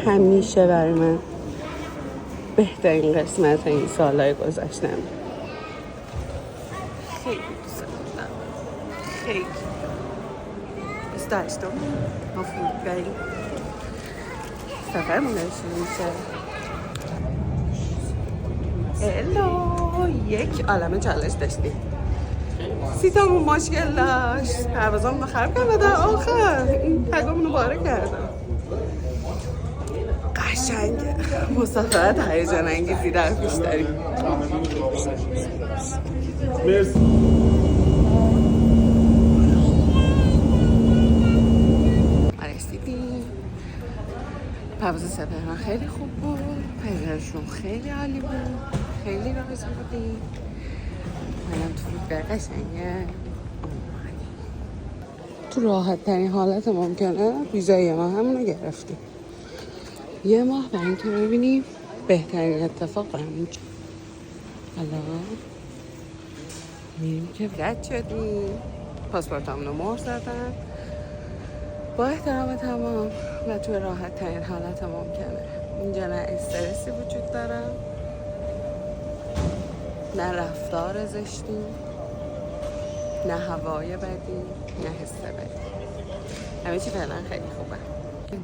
همیشه برای من بهترین قسمت این سالهای گذشتم. خیلی دوست دارم. خیلی 28 ما فرودگاهی سفرمون شروع میشه. یک عالمه چالش داشتیم. سیتامون مشکل داشت، پروازامون رو خراب کرد و در آخر این تگامون رو باره کردم. قشنگه. مسافرت هیجان انگیزی در پیش داریم. رسیدیم. پرواز سپهران خیلی خوب بود. پذیرشون خیلی عالی بود. خیلی راضی بودیم. منم تو فرودگاه قشنگه. تو راحت ترین حالت ممکنه ویزای ما همونو گرفتیم. یه ماه برای اینکه ببینیم بهترین اتفاق برامون چه. حالا میریم که رد شدیم. پاسپورتامون رو مهر زدن با احترام تمام و تو راحت ترین حالت ممکنه. اینجا نه استرسی وجود داره، نه رفتار زشتی، نه هوای بدی، نه حس بدی. همه چی فعلا خیلی خوبه.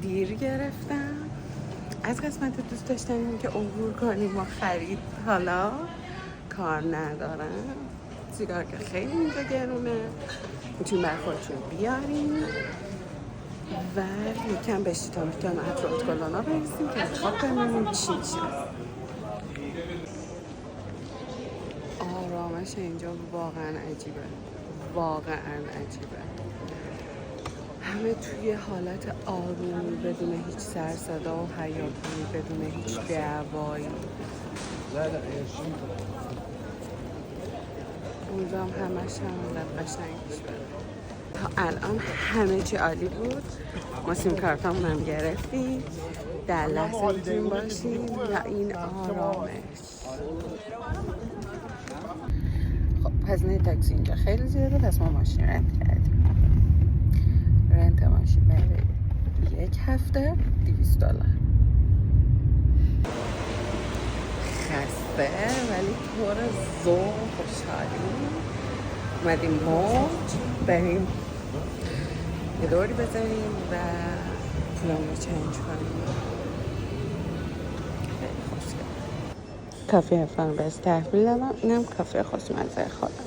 دیر گرفتم. از قسمت دوست داشتم که عبور کنیم و خرید حالا کار ندارم. سیگار که خیلی اینجا گرونه، میتونیم برخوردشون بیاریم و یکم به شیطان اطراف کلانا برسیم که انتخاب کنیم چی میشه. آرامش اینجا واقعا عجیبه، واقعا عجیبه. همه توی حالت آرومی بدون هیچ سر صدا و هیاهویی، بدون هیچ دعوایی. اونجا هم همش هم قشنگ شد. تا الان همه چی عالی بود. ما سیم کارتامون هم گرفتیم، در لحظه میتونیم باشیم و این آرامش. خب هزینه تاکسی اینجا خیلی زیاده، پس ما ماشین رنت کردیم. رنت ماشین برای 1 هفته $200. خسته ولی طور ذوق خوشحالی اومدیم موج بریم یه دوری بزنیم و پولمون رو چنج کنیم. خیلی خوشگل. کافی افران بهش تحویل دادم. اینم کافی خوشمزه خودم.